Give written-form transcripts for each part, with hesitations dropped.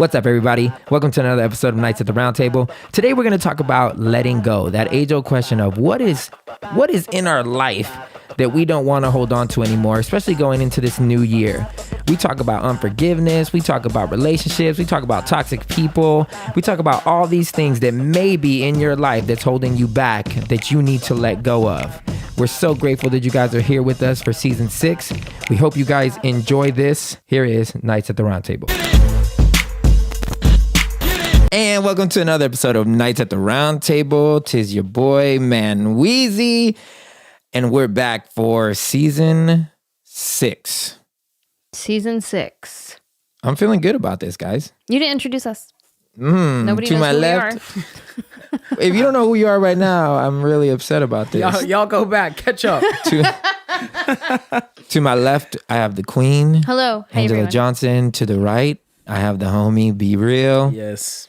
What's up, everybody? Welcome to another episode of Nights at the Round Table. Today, we're going to talk about letting go. That age-old question of what is in our life that we don't want to hold on to anymore, especially going into this new year. We talk about unforgiveness. We talk about relationships. We talk about toxic people. We talk about all these things that may be in your life that's holding you back that you need to let go of. We're so grateful that you guys are here with us for season 6. We hope you guys enjoy this. Here is Nights at the Round Table. And welcome to another episode of Nights at the Round Table. Tis your boy, MANWELL'S. And we're back for season 6. Season 6. I'm feeling good about this, guys. You didn't introduce us. Nobody to knows my who left. we are. If you don't know who you are right now, I'm really upset about this. Y'all go back, catch up. To my left, I have the queen. Hello. Hey, Angela everyone. Johnson. To the right, I have the homie, Be Real. Yes.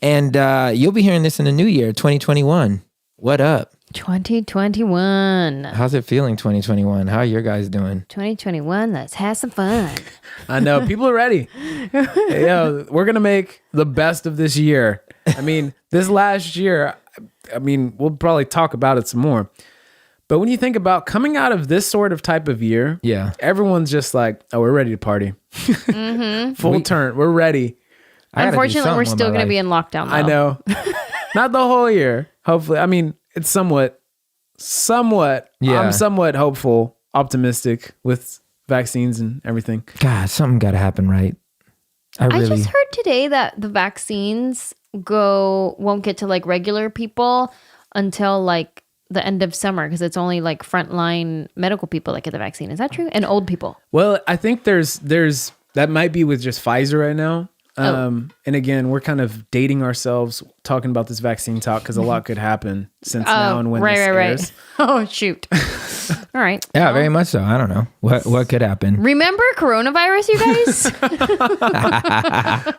And you'll be hearing this in the new year, 2021. What up? 2021. How's it feeling, 2021? How are your guys doing? 2021. Let's have some fun. I know, people are ready. Yeah, we're going to make the best of this year. I mean, this last year, we'll probably talk about it some more. But when you think about coming out of this sort of type of year, Yeah. everyone's just like, oh, we're ready to party. Full turn. We're ready. Unfortunately, we're still going to be in lockdown, though. I know. Not the whole year. Hopefully. I mean, it's somewhat. Yeah. I'm somewhat hopeful, optimistic with vaccines and everything. God, something got to happen, right? I just heard today that the vaccines won't get to like regular people until like the end of summer because it's only like frontline medical people that get the vaccine. Is that true? And old people. Well, I think there's that might be with just Pfizer right now. And again, we're kind of dating ourselves talking about this vaccine talk because a lot could happen since now and when this airs. Oh, shoot. All right. Yeah, very much so. I don't know. What could happen? Remember coronavirus, you guys?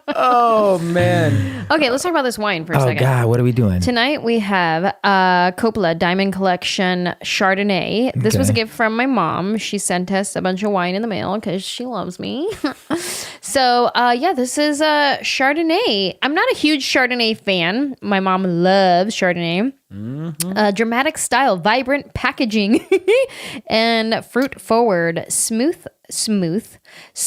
Oh, man. Okay, let's talk about this wine for a second. Oh, God, what are we doing? Tonight we have Coppola Diamond Collection Chardonnay. This was a gift from my mom. She sent us a bunch of wine in the mail because she loves me. So, this is Chardonnay. I'm not a huge Chardonnay fan. My mom loves Chardonnay. Mm-hmm. Dramatic style, vibrant packaging, and fruit forward. Smooth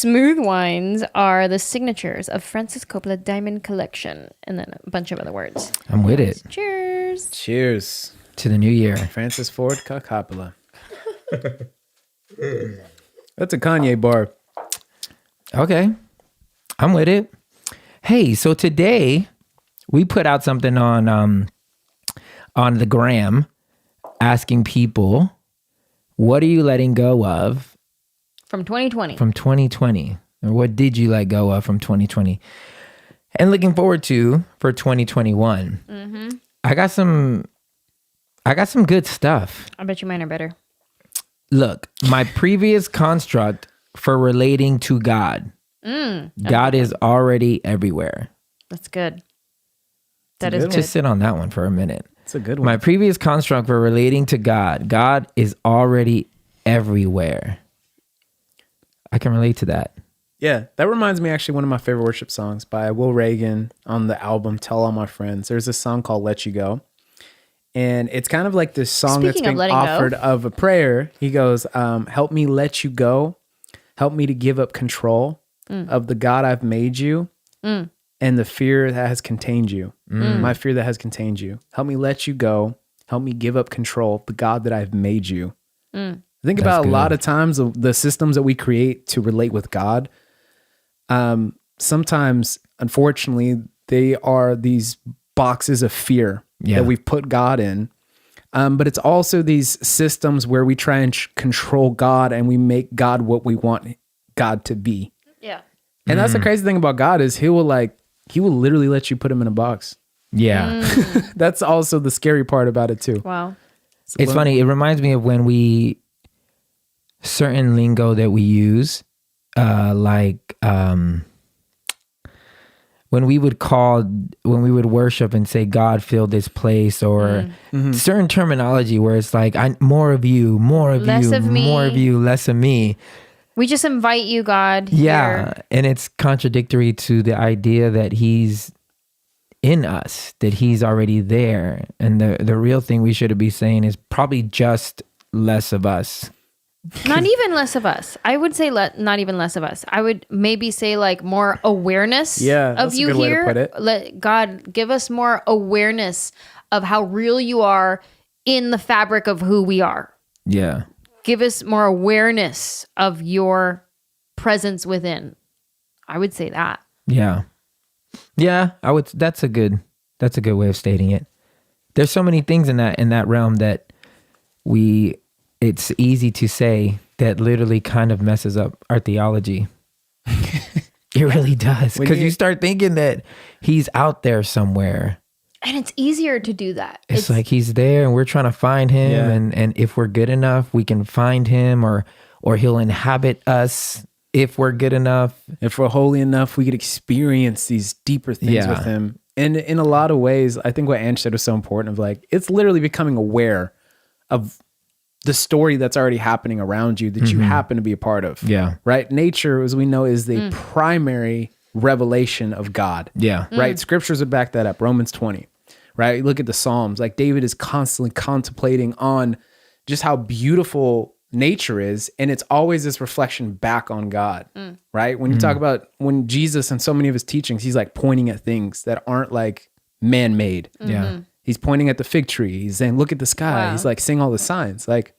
wines are the signatures of Francis Coppola Diamond Collection, and then a bunch of other words. I'm with it. Cheers. Cheers. To the new year. Francis Ford Coppola. That's a Kanye bar. Okay. I'm with it. Hey, so today we put out something on the gram asking people, what are you letting go of From 2020. from 2020? Or what did you let go of from 2020? And looking forward to for 2021. Mm-hmm. I got some good stuff. I bet you mine are better. Look, my previous construct for relating to God. God is already everywhere. That's good. That is good good. Just sit on that one for a minute. It's a good one. My previous construct for relating to God is already everywhere. I can relate to that. Yeah, that reminds me actually one of my favorite worship songs by Will Reagan on the album Tell All My Friends. There's a song called Let You Go. And it's kind of like this song Speaking that's being offered of a prayer. He goes, help me let you go. Help me to give up control of the God I've made you and the fear that has contained you. My fear that has contained you. Help me let you go. Help me give up control of the God that I've made you. Think about a lot of times the systems that we create to relate with God. Sometimes, unfortunately, they are these boxes of fear that we've put God in. But it's also these systems where we try and control God and we make God what we want God to be. Yeah. And that's the crazy thing about God is he will literally let you put him in a box. Yeah. That's also the scary part about it too. Wow. It's funny. It reminds me of when certain lingo that we use, when we would worship and say, God filled this place, or certain terminology where it's like, more of you, more of Less you, of me. more of you, less of me. We just invite you, God. Yeah. Here. And it's contradictory to the idea that he's in us, that he's already there. And the real thing we should be saying is probably just less of us. Not even less of us. I would say not even less of us. I would maybe say like more awareness of you here. Way to put it. Let God give us more awareness of how real you are in the fabric of who we are. Yeah. Give us more awareness of your presence within. I would say that. Yeah. Yeah, that's a good way of stating it. There's so many things in that realm that it's easy to say that literally kind of messes up our theology. It really does. Because you start thinking that he's out there somewhere. And it's easier to do that. It's like he's there and we're trying to find him. Yeah. And if we're good enough, we can find him or he'll inhabit us if we're good enough. If we're holy enough, we could experience these deeper things with him. And in a lot of ways, I think what Ange said was so important of like, it's literally becoming aware of the story that's already happening around you that you happen to be a part of. Yeah. Right? Nature, as we know, is the primary revelation of God. Yeah. Right? Scriptures would back that up. Romans 20. Right? You look at the Psalms. Like David is constantly contemplating on just how beautiful nature is, and it's always this reflection back on God. Right? When you talk about when Jesus and so many of his teachings, he's like pointing at things that aren't like man-made. Yeah. He's pointing at the fig tree. He's saying, look at the sky. Wow. He's like saying all the signs. Like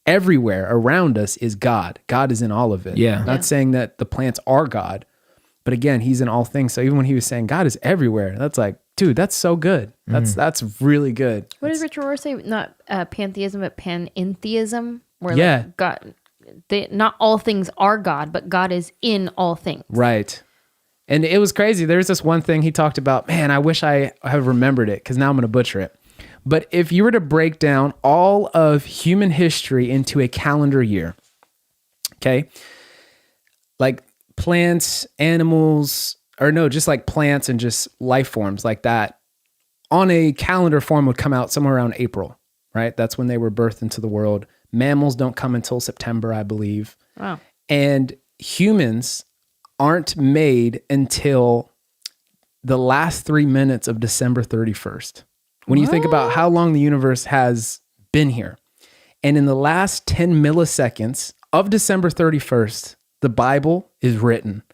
everywhere around us is God. God is in all of it. Yeah. Not saying that the plants are God, but again, he's in all things. So even when he was saying God is everywhere, that's like, dude, that's so good. That's really good. What does Richard Rohr say? Not pantheism, but panentheism. Where Yeah. like God, not all things are God, but God is in all things. Right. And it was crazy. There's this one thing he talked about, man, I wish I have remembered it because now I'm going to butcher it. But if you were to break down all of human history into a calendar year, okay, like plants, animals, or no, just like plants and just life forms like that, on a calendar form would come out somewhere around April, right? That's when they were birthed into the world. Mammals don't come until September, I believe. Wow. And humans aren't made until the last 3 minutes of December 31st. When you think about how long the universe has been here. And in the last 10 milliseconds of December 31st, the Bible is written.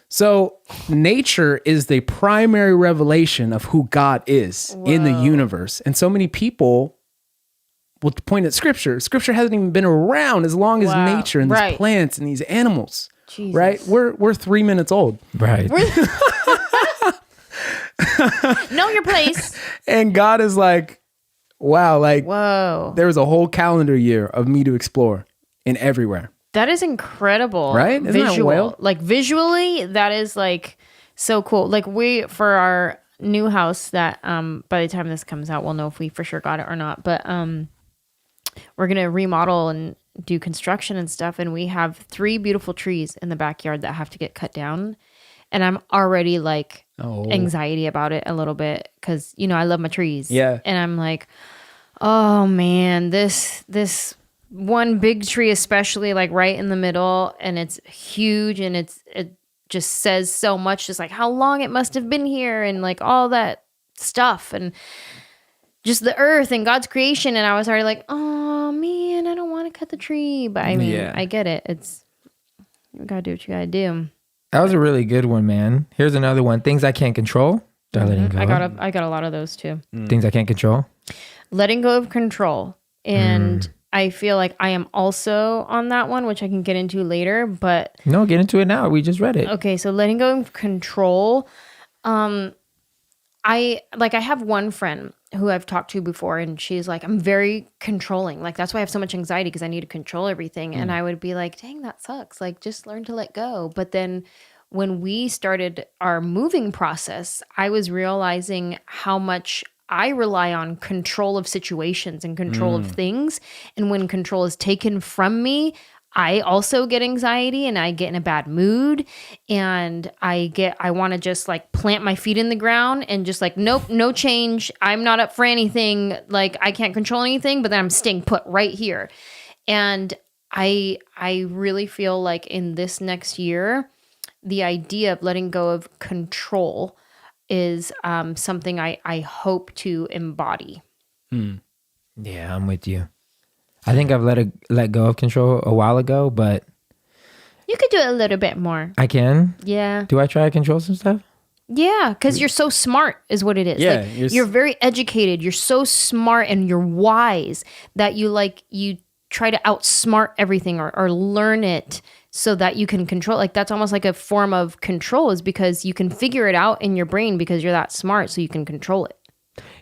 So nature is the primary revelation of who God is in the universe. And so many people will point at scripture. Scripture hasn't even been around as long as nature and these plants and these animals. Jesus. Right? We're 3 minutes old. Right. Know your place. And God is like, wow, like Whoa. there was a whole calendar year of me to explore in everywhere. That is incredible. Right? Isn't that wild? Like visually, that is like so cool. Like for our new house that by the time this comes out, we'll know if we for sure got it or not. But we're going to remodel and do construction and stuff. And we have 3 beautiful trees in the backyard that have to get cut down. And I'm already like anxiety about it a little bit because, you know, I love my trees. Yeah. And I'm like, oh man, this one big tree, especially like right in the middle, and it's huge and it just says so much, just like how long it must have been here and like all that stuff and just the earth and God's creation. And I was already like, oh man, I don't want to cut the tree. But I mean, I get it. You gotta do what you gotta do. That was a really good one, man. Here's another one. Things I can't control. Letting go. I got a lot of those too. Things I can't control. Letting go of control. And I feel like I am also on that one, which I can get into later, but no, get into it now. We just read it. Okay, so letting go of control. I have one friend who I've talked to before, and she's like, I'm very controlling. Like, that's why I have so much anxiety because I need to control everything. And I would be like, dang, that sucks. Like, just learn to let go. But then when we started our moving process, I was realizing how much I rely on control of situations and control of things. And when control is taken from me, I also get anxiety and I get in a bad mood and I want to just like plant my feet in the ground and just like, nope, no change. I'm not up for anything. Like I can't control anything, but then I'm staying put right here. And I really feel like in this next year, the idea of letting go of control is something I hope to embody. Yeah, I'm with you. I think I've let go of control a while ago, but You could do it a little bit more. I can. Yeah. Do I try to control some stuff? Yeah, because you're so smart is what it is. Yeah, Like, you're very educated. You're so smart and you're wise that you try to outsmart everything or learn it so that you can control. Like, that's almost like a form of control, is because you can figure it out in your brain because you're that smart, so you can control it.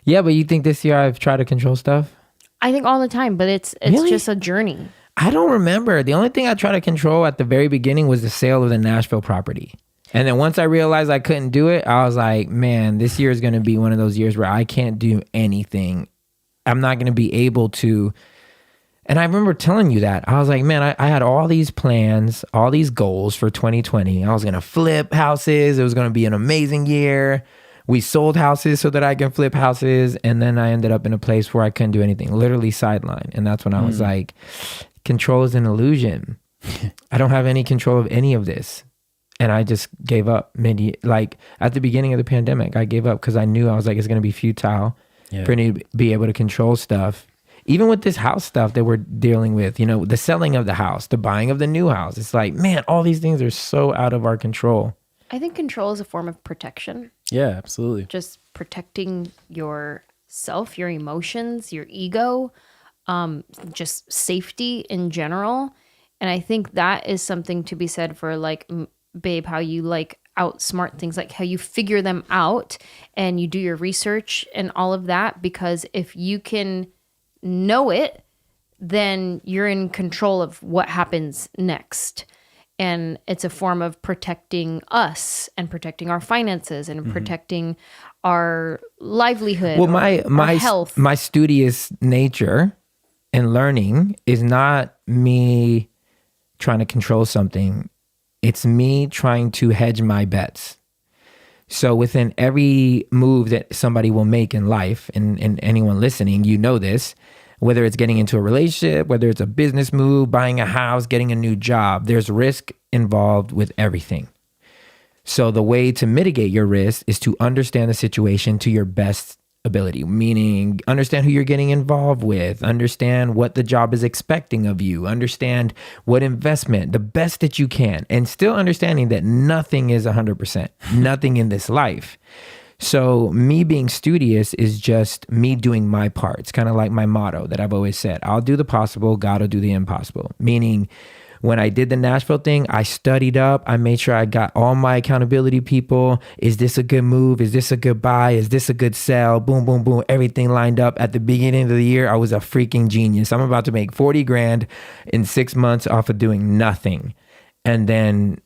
Yeah, but you think this year I've tried to control stuff? I think all the time, but it's Really? just a journey. I don't remember. The only thing I tried to control at the very beginning was the sale of the Nashville property. And then once I realized I couldn't do it, I was like, man, this year is going to be one of those years where I can't do anything. I'm not going to be able to. And I remember telling you that. I was like, man, I had all these plans, all these goals for 2020. I was going to flip houses. It was going to be an amazing year. We sold houses so that I can flip houses. And then I ended up in a place where I couldn't do anything, literally sidelined. And that's when I was like, control is an illusion. I don't have any control of any of this. And I just gave up like at the beginning of the pandemic. I gave up because I knew, I was like, it's going to be futile for me to be able to control stuff. Even with this house stuff that we're dealing with, you know, the selling of the house, the buying of the new house. It's like, man, all these things are so out of our control. I think control is a form of protection. Yeah, absolutely. Just protecting yourself, your emotions, your ego, just safety in general. And I think that is something to be said for, like, babe, how you like outsmart things, like how you figure them out and you do your research and all of that. Because if you can know it, then you're in control of what happens next. And it's a form of protecting us and protecting our finances and protecting our livelihood. Well, our health. my studious nature and learning is not me trying to control something. It's me trying to hedge my bets. So within every move that somebody will make in life, and anyone listening, you know this, whether it's getting into a relationship, whether it's a business move, buying a house, getting a new job, there's risk involved with everything. So the way to mitigate your risk is to understand the situation to your best ability, meaning understand who you're getting involved with, understand what the job is expecting of you, understand what investment, the best that you can, and still understanding that nothing is 100%, nothing in this life. So me being studious is just me doing my part. It's kind of like my motto that I've always said, I'll do the possible, God will do the impossible. Meaning when I did the Nashville thing, I studied up. I made sure I got all my accountability people. Is this a good move? Is this a good buy? Is this a good sell? Boom, boom, boom. Everything lined up. At the beginning of the year, I was a freaking genius. I'm about to make 40 grand in 6 months off of doing nothing. And then,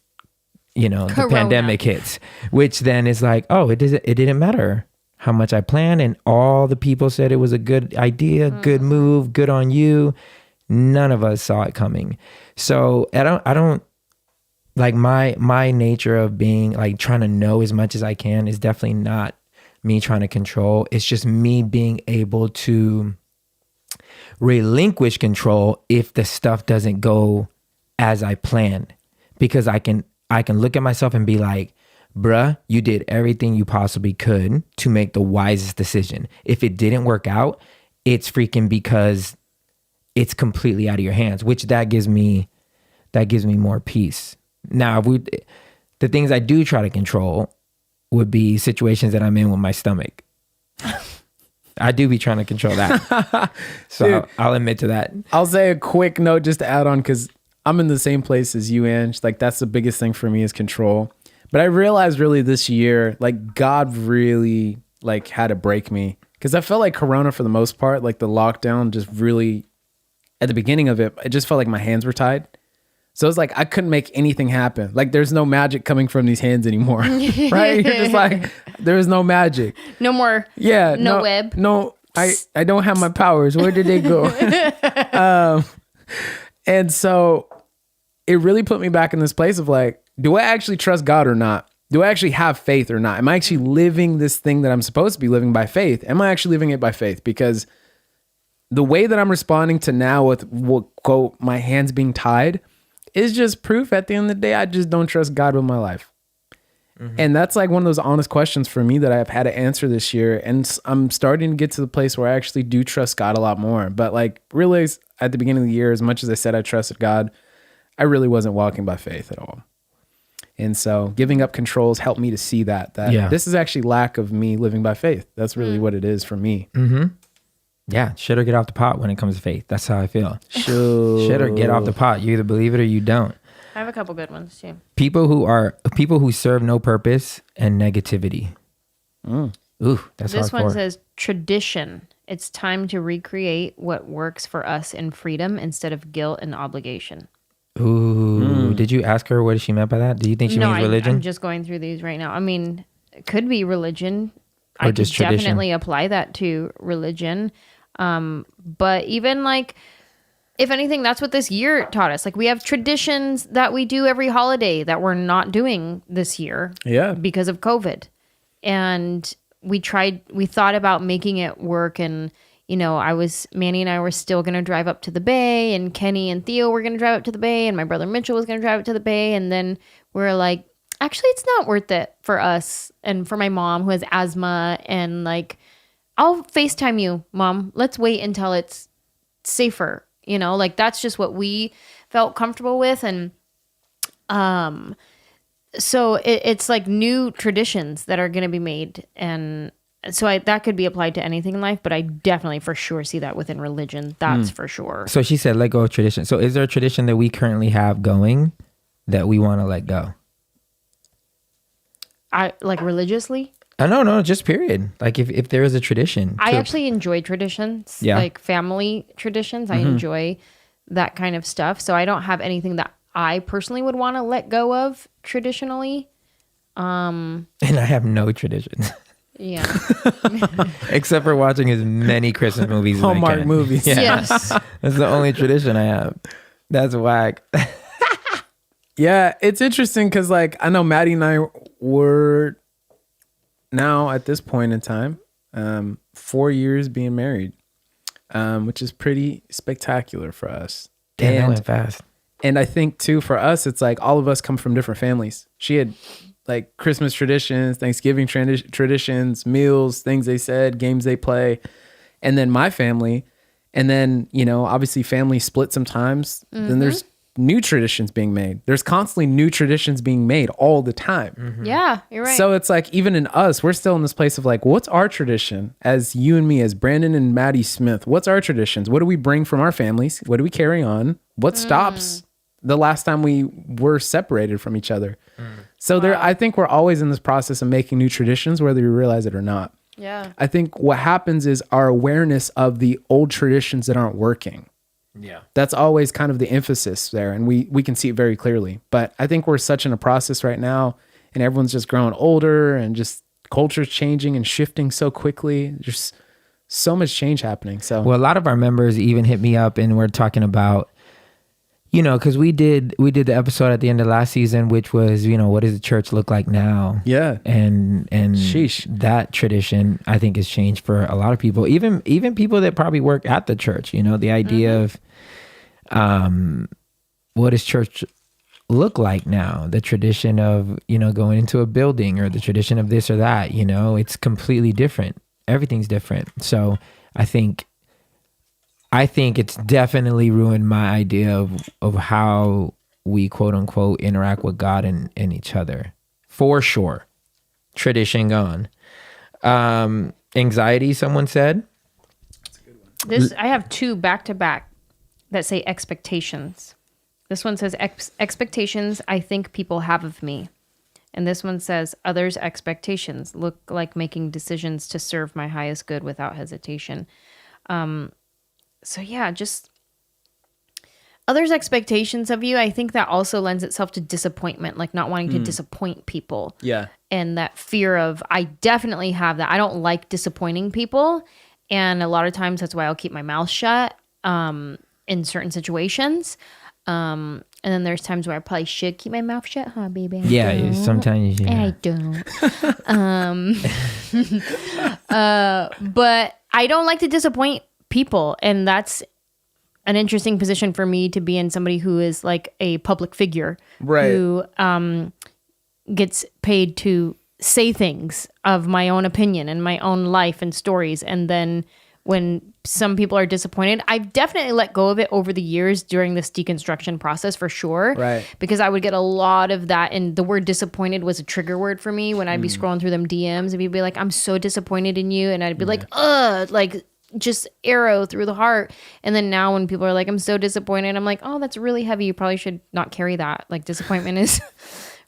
you know, Corona. The pandemic hits, which then is like, oh, it didn't matter how much I planned. And all the people said it was a good idea, good move, good on you. None of us saw it coming. So I don't like my nature of being like trying to know as much as I can is definitely not me trying to control. It's just me being able to relinquish control if the stuff doesn't go as I planned, because I can look at myself and be like, bruh, you did everything you possibly could to make the wisest decision. If it didn't work out, it's freaking because it's completely out of your hands, which that gives me more peace. Now, the things I do try to control would be situations that I'm in with my stomach. I do be trying to control that. So Dude, I'll admit to that. I'll say a quick note just to add on, because I'm in the same place as you, Ange. Like, that's the biggest thing for me is control. But I realized really this year, like, God really like had to break me, because I felt like Corona, for the most part, like the lockdown just really, at the beginning of it, it just felt like my hands were tied. So it's like I couldn't make anything happen. Like, there's no magic coming from these hands anymore, right? You're just like, there's no magic. No more. Yeah. No web. No, I don't have my powers. Where did they go? And so it really put me back in this place of like, do I actually trust God or not? Do I actually have faith or not? Am I actually living this thing that I'm supposed to be living by faith? Am I actually living it by faith? Because the way that I'm responding to now with what quote my hands being tied is just proof at the end of the day I just don't trust God with my life. And that's like one of those honest questions for me that I've had to answer this year. And I'm starting to get to the place where I actually do trust God a lot more. But like really at the beginning of the year, as much as I said I trusted God, I really wasn't walking by faith at all. And so giving up controls helped me to see that this is actually lack of me living by faith. That's really what it is for me. Yeah, shit or get off the pot when it comes to faith. That's how I feel. Sure. Shit or get off the pot. You either believe it or you don't. I have a couple good ones too. People who serve no purpose and negativity. Ooh, that's This hardcore. one says tradition. It's time to recreate what works for us in freedom instead of guilt and obligation. Ooh, did you ask her what she meant by that? Do you think she means religion? I'm just going through these right now. I mean, it could be religion. Or I just could tradition. definitely apply that to religion. But even like, if anything, that's what this year taught us. Like we have traditions that we do every holiday that we're not doing this year. Yeah. Because of COVID. And we thought about making it work. And, you know, Manny and I were still going to drive up to the Bay, and Kenny and Theo were going to drive up to the Bay, and my brother Mitchell was going to drive up to the Bay. And then we're like, actually, it's not worth it for us and for my mom who has asthma. And like, I'll FaceTime you, Mom. Let's wait until it's safer. You know, like that's just what we felt comfortable with. And so it's like new traditions that are going to be made. And so that could be applied to anything in life, but I definitely for sure see that within religion. That's for sure. So she said, let go of tradition. So is there a tradition that we currently have going that we want to let go? I like religiously. No, just period. Like if there is a tradition. I actually enjoy traditions, like family traditions. I enjoy that kind of stuff. So I don't have anything that I personally would want to let go of traditionally. And I have no traditions. Yeah. Except for watching as many Christmas movies as I Hallmark can. movies. Yeah. Yes. That's the only tradition I have. That's whack. Yeah, it's interesting because like I know Maddie and I were now at this point in time 4 years being married, which is pretty spectacular for us. Damn, that went fast. And I think too for us, it's like all of us come from different families. She had like Christmas traditions, Thanksgiving traditions, meals, things they said, games they play, and then my family, and then you know obviously family split sometimes. Then there's new traditions being made. There's constantly new traditions being made all the time. Yeah, you're right. So it's like even in us, we're still in this place of like, what's our tradition as you and me, as Brandon and Maddie Smith? What's our traditions? What do we bring from our families? What do we carry on? What stops the last time we were separated from each other? So I think we're always in this process of making new traditions, whether you realize it or not. Yeah. I think what happens is our awareness of the old traditions that aren't working. Yeah. That's always kind of the emphasis there. And we can see it very clearly. But I think we're such in a process right now, and everyone's just growing older, and just culture's changing and shifting so quickly. There's so much change happening. So Well, a lot of our members even hit me up and we're talking about, you know, because we did the episode at the end of last season, which was, you know, what does the church look like now? Yeah. And Sheesh. that tradition I think has changed for a lot of people, even people that probably work at the church. You know, the idea of what does church look like now? The tradition of, you know, going into a building, or the tradition of this or that. You know, it's completely different. Everything's different. So I think it's definitely ruined my idea of how we quote unquote interact with God and each other. For sure. Tradition gone. Anxiety, someone said. That's a good one. I have two back to back that say expectations. This one says expectations I think people have of me. And this one says others' expectations look like making decisions to serve my highest good without hesitation. So yeah, just others' expectations of you. I think that also lends itself to disappointment, like not wanting to disappoint people. Yeah. And that fear of, I definitely have that. I don't like disappointing people. And a lot of times that's why I'll keep my mouth shut in certain situations. And then there's times where I probably should keep my mouth shut, huh, baby? Yeah, sometimes you And I don't. But I don't like to disappoint people. And that's an interesting position for me to be in, somebody who is like a public figure, Right. who gets paid to say things of my own opinion and my own life and stories. And then when some people are disappointed, I've definitely let go of it over the years during this deconstruction process, for sure. Right. Because I would get a lot of that. And the word disappointed was a trigger word for me when I'd be scrolling through them DMs and people be like, I'm so disappointed in you. And I'd be like, ugh, like just arrow through the heart. And then now when people are like, I'm so disappointed, I'm like, oh, that's really heavy. You probably should not carry that. Like, disappointment is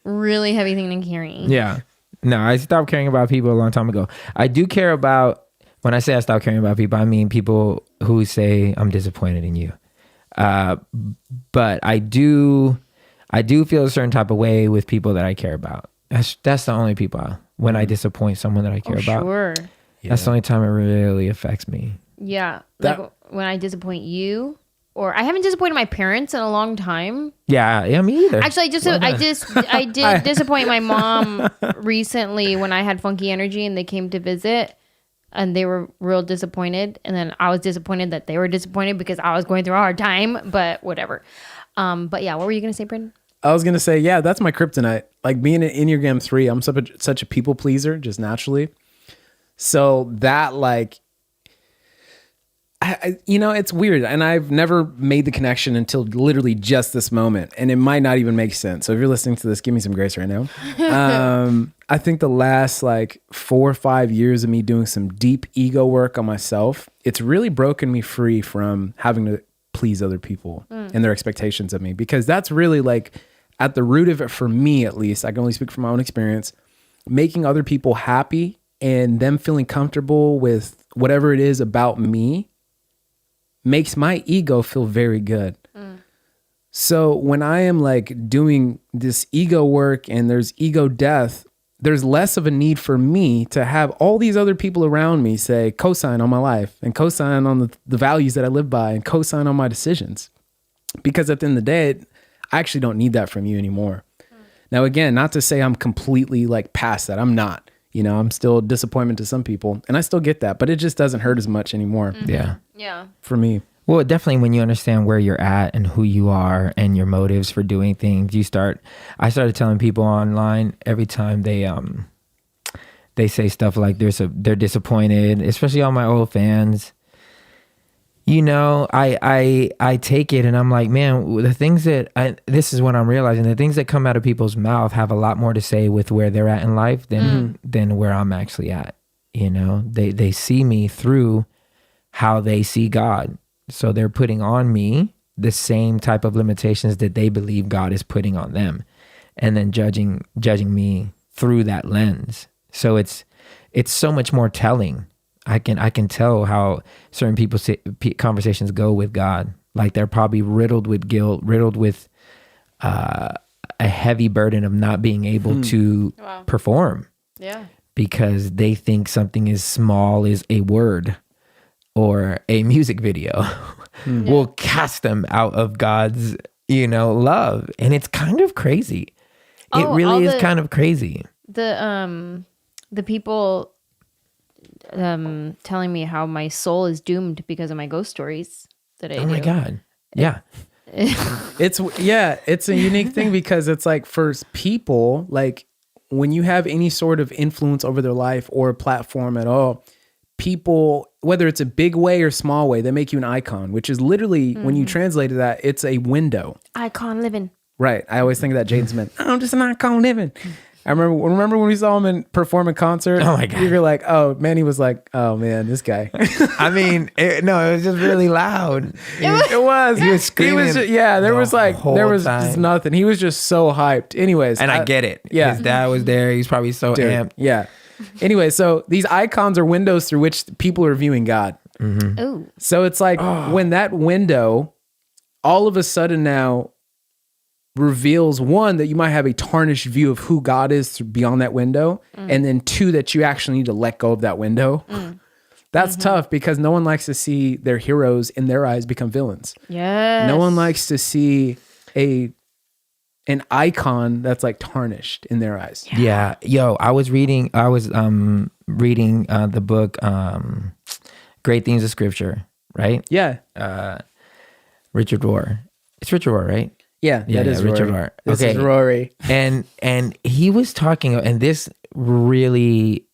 really heavy thing to carry. Yeah. No, I stopped caring about people a long time ago. I do care about, when I say I stopped caring about people, I mean people who say I'm disappointed in you. But I do feel a certain type of way with people that I care about. That's the only people when I disappoint someone that I care about. Sure. That's the only time it really affects me. Yeah. Like when I disappoint you, or I haven't disappointed my parents in a long time. Yeah, me either. Actually, I did disappoint my mom recently when I had funky energy and they came to visit and they were real disappointed. And then I was disappointed that they were disappointed because I was going through a hard time, but whatever. But yeah, what were you going to say, Brandon? I was going to say, yeah, that's my kryptonite. Like being an Enneagram 3, I'm such a people pleaser just naturally. So that like, it's weird. And I've never made the connection until literally just this moment. And it might not even make sense. So if you're listening to this, give me some grace right now. I think the last like 4 or 5 years of me doing some deep ego work on myself, it's really broken me free from having to please other people and their expectations of me. Because that's really like at the root of it, for me at least, I can only speak from my own experience, making other people happy and them feeling comfortable with whatever it is about me makes my ego feel very good. So when I am like doing this ego work and there's ego death, there's less of a need for me to have all these other people around me say cosign on my life and cosign on the values that I live by and cosign on my decisions. Because at the end of the day, I actually don't need that from you anymore. Now, again, not to say I'm completely like past that. I'm not. I'm still a disappointment to some people and I still get that, but it just doesn't hurt as much anymore. Yeah. Yeah. For me. Well, definitely when you understand where you're at and who you are and your motives for doing things, I started telling people online every time they say stuff like they're disappointed, especially all my old fans. I take it and I'm like, man, the things this is what I'm realizing, the things that come out of people's mouth have a lot more to say with where they're at in life than where I'm actually at. They see me through how they see God. So they're putting on me the same type of limitations that they believe God is putting on them, and then judging me through that lens. So it's so much more telling. I can tell how certain people's conversations go with God. Like they're probably riddled with guilt, riddled with a heavy burden of not being able to perform. Yeah. Because they think something as small as a word or a music video will cast them out of God's, love. And it's kind of crazy. It really is kind of crazy. The people telling me how my soul is doomed because of my ghost stories that I do. Oh my God. Yeah. It's a unique thing because it's like for people, like when you have any sort of influence over their life or a platform at all, people, whether it's a big way or small way, they make you an icon, which is literally when you translated that, it's a window. Icon living. Right. I always think of that Jaden Smith. I'm just an icon living. I remember when we saw him perform in concert. Oh my God. You were like, oh man, he was like, oh man, this guy. I mean, it was just really loud. It was. He was screaming. There was just nothing. He was just so hyped. Anyways. And I get it. Yeah. His dad was there. He's probably so amped. Yeah. Anyway, so these icons are windows through which people are viewing God. Mm-hmm. Ooh. So it's like when that window all of a sudden now reveals, one, that you might have a tarnished view of who God is beyond that window. And then two, that you actually need to let go of that window. That's tough because no one likes to see their heroes in their eyes become villains. Yes. No one likes to see an icon that's like tarnished in their eyes. Yeah. Yo, I was reading the book, Great Themes of Scripture right? Yeah. Richard Rohr. It's Richard Rohr, right? Yeah. That is Richard Rory. Rohr. This is Rory. And he was talking, and this really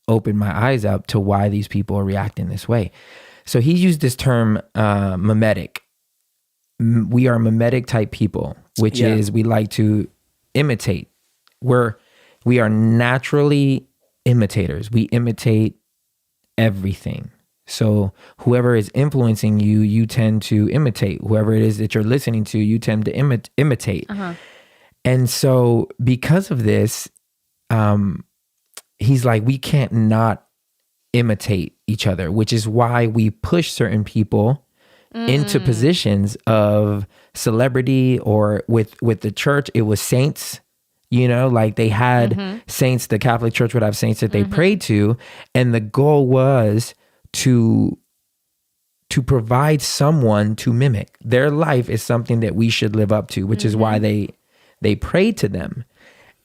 opened my eyes up to why these people are reacting this way. So he used this term mimetic. We are mimetic type people, which is we like to imitate. We are naturally imitators. We imitate everything. So whoever is influencing you, you tend to imitate. Whoever it is that you're listening to, you tend to imitate. Uh-huh. And so because of this, he's like, we can't not imitate each other, which is why we push certain people into positions of celebrity, or with the church, it was saints, like they had saints, the Catholic Church would have saints that they prayed to. And the goal was to provide someone to mimic. Their life is something that we should live up to, which is why they prayed to them.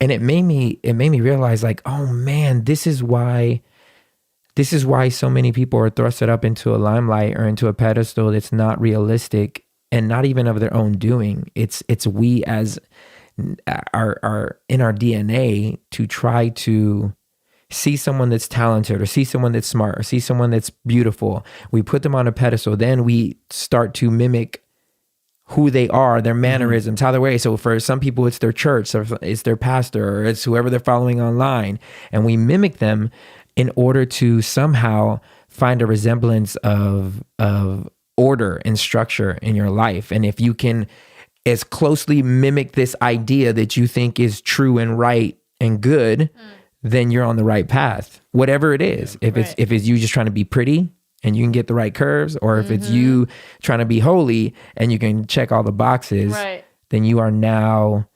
And it made me realize, like, oh man, this is why so many people are thrusted up into a limelight or into a pedestal that's not realistic and not even of their own doing. It's we as are in our DNA to try to see someone that's talented, or see someone that's smart, or see someone that's beautiful. We put them on a pedestal. Then we start to mimic who they are, their mannerisms, how they're way. So for some people, it's their church, or it's their pastor, or it's whoever they're following online. And we mimic them in order to somehow find a resemblance of order and structure in your life. And if you can as closely mimic this idea that you think is true and right and good, then you're on the right path, whatever it is. If it's you just trying to be pretty and you can get the right curves, or if it's you trying to be holy and you can check all the boxes, then you are now,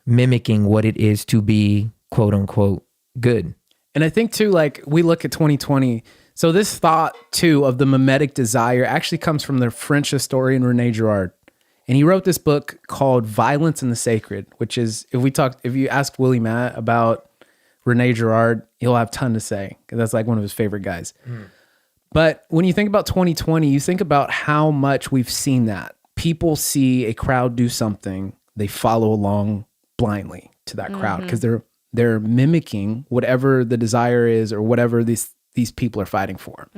mimicking what it is to be quote unquote good. And I think too, like, we look at 2020. So this thought too of the mimetic desire actually comes from the French historian Rene Girard. And he wrote this book called Violence and the Sacred, which is, if you ask Willie Matt about Rene Girard, he'll have a ton to say, because that's like one of his favorite guys. But when you think about 2020, you think about how much we've seen that. People see a crowd do something, they follow along blindly to that crowd because they're mimicking whatever the desire is, or whatever these people are fighting for.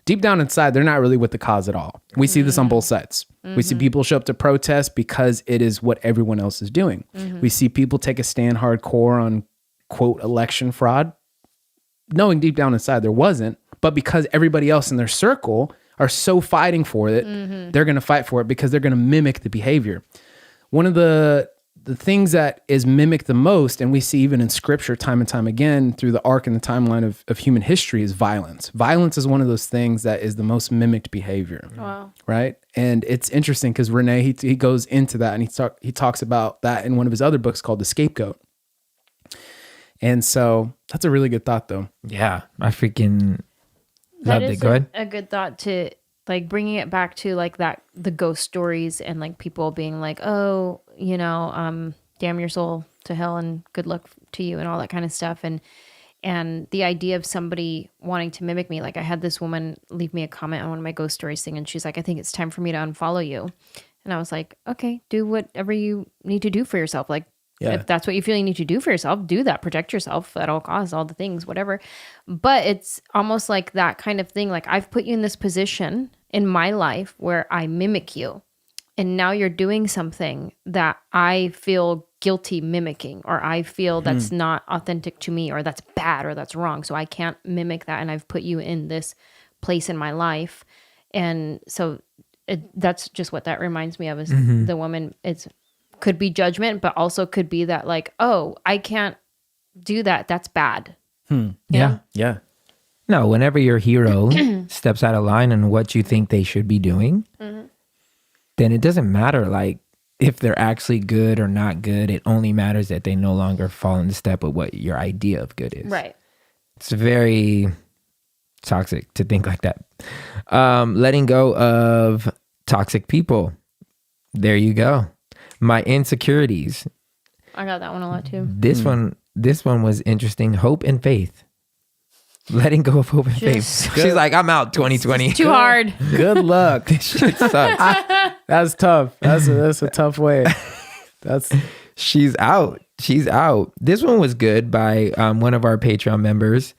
Deep down inside, they're not really with the cause at all. We see this on both sides. We see people show up to protest because it is what everyone else is doing. We see people take a stand hardcore on, quote, election fraud, knowing deep down inside there wasn't, but because everybody else in their circle are so fighting for it, they're going to fight for it because they're going to mimic the behavior. One of the things that is mimicked the most, and we see even in scripture time and time again through the arc and the timeline of human history, is violence. Violence is one of those things that is the most mimicked behavior. Wow. Right? And it's interesting because Rene, he goes into that, and he talks about that in one of his other books called The Scapegoat. And so that's a really good thought, though. Yeah, I freaking loved it. Go ahead. A good thought, to like bringing it back to like that, the ghost stories, and like people being like, oh, damn your soul to hell and good luck to you and all that kind of stuff. And the idea of somebody wanting to mimic me. Like, I had this woman leave me a comment on one of my ghost stories thing, and she's like, I think it's time for me to unfollow you. And I was like, okay, do whatever you need to do for yourself. Like, if that's what you feel you need to do for yourself, do that. Protect yourself at all costs, all the things, whatever. But it's almost like that kind of thing. Like, I've put you in this position in my life where I mimic you. And now you're doing something that I feel guilty mimicking, or I feel that's not authentic to me, or that's bad, or that's wrong. So I can't mimic that. And I've put you in this place in my life. And so that's just what that reminds me of, is the woman. It's could be judgment, but also could be that, like, oh, I can't do that. That's bad. Yeah. No, whenever your hero steps out of line on what you think they should be doing, then it doesn't matter, like, if they're actually good or not good. It only matters that they no longer fall in step with what your idea of good is. Right. It's very toxic to think like that. Letting go of toxic people. There you go. My insecurities. I got that one a lot too. This one was interesting. Hope and faith. Letting go of hope and faith. She's like, I'm out 2020. Too hard. Good luck. Shit sucks. That's tough. That's a tough way. She's out. She's out. This one was good by one of our Patreon members.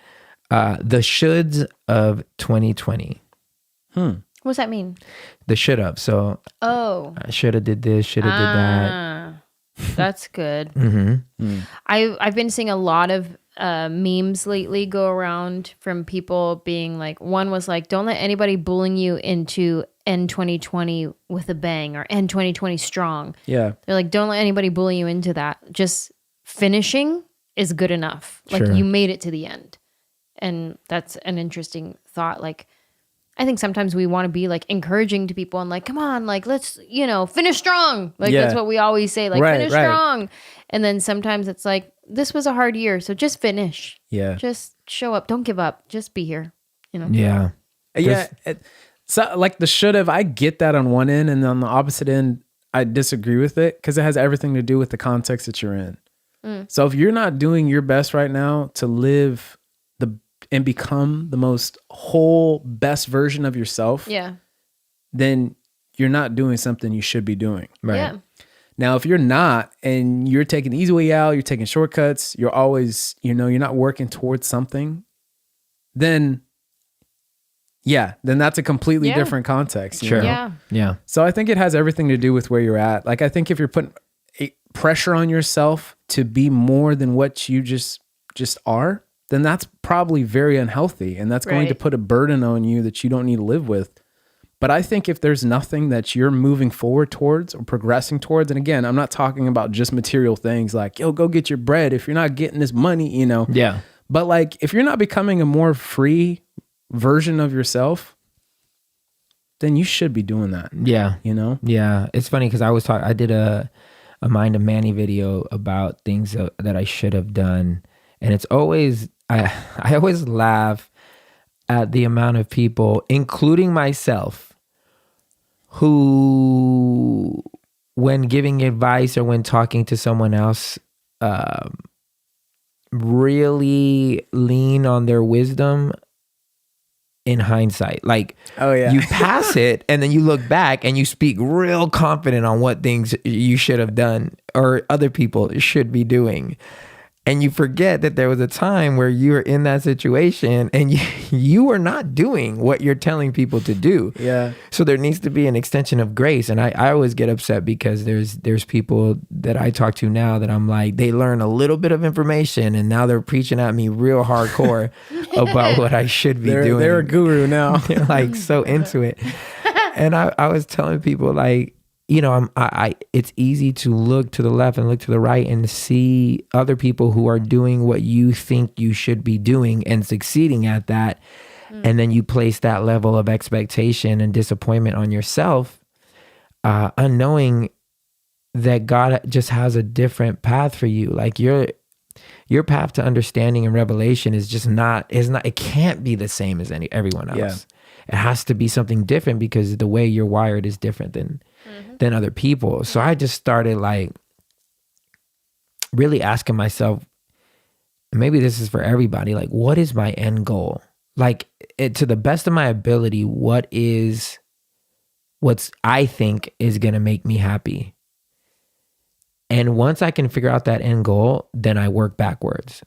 The shoulds of 2020. What's that mean? The should have. So I should have did this, should have did that. That's good. Mm-hmm. I've been seeing a lot of memes lately go around from people being like, one was like, don't let anybody bullying you into end 2020 with a bang or end 2020 strong. Yeah. They're like, don't let anybody bully you into that. Just finishing is good enough. Like Sure. you made it to the end. And that's an interesting thought. Like, I think sometimes we want to be like encouraging to people and like, come on, like, let's, finish strong. Like, that's what we always say, like, finish strong. And then sometimes it's like, this was a hard year, so just finish. Yeah. Just show up. Don't give up. Just be here. Yeah. Yeah. So like the should have, I get that on one end, and on the opposite end, I disagree with it because it has everything to do with the context that you're in. So if you're not doing your best right now to live and become the most whole best version of yourself, then you're not doing something you should be doing. Right. Yeah. Now, if you're not, and you're taking the easy way out, you're taking shortcuts, you're always, you're not working towards something, then that's a completely different context. Sure. Yeah. So I think it has everything to do with where you're at. Like, I think if you're putting pressure on yourself to be more than what you just are, then that's probably very unhealthy. And that's going to put a burden on you that you don't need to live with. But I think if there's nothing that you're moving forward towards or progressing towards, and again, I'm not talking about just material things like, yo, go get your bread if you're not getting this money, Yeah. But like, if you're not becoming a more free version of yourself, then you should be doing that. Yeah. Yeah. It's funny because I did a Mind of Manny video about things that I should have done. And it's always, I always laugh at the amount of people, including myself, who, when giving advice or when talking to someone else, really lean on their wisdom in hindsight. Like, you pass it and then you look back and you speak real confident on what things you should have done or other people should be doing. And you forget that there was a time where you were in that situation and you were not doing what you're telling people to do. Yeah. So there needs to be an extension of grace. And I always get upset because there's people that I talk to now that I'm like, they learn a little bit of information and now they're preaching at me real hardcore about what I should be doing. They're a guru now. They're like so into it. And I was telling people like, it's easy to look to the left and look to the right and see other people who are doing what you think you should be doing and succeeding at that. And then you place that level of expectation and disappointment on yourself, unknowing that God just has a different path for you. Like your path to understanding and revelation is just it can't be the same as everyone else. Yeah. It has to be something different because the way you're wired is different than other people. So I just started like really asking myself, maybe this is for everybody, like, what is my end goal? Like, to the best of my ability, what's I think is going to make me happy. And once I can figure out that end goal, then I work backwards.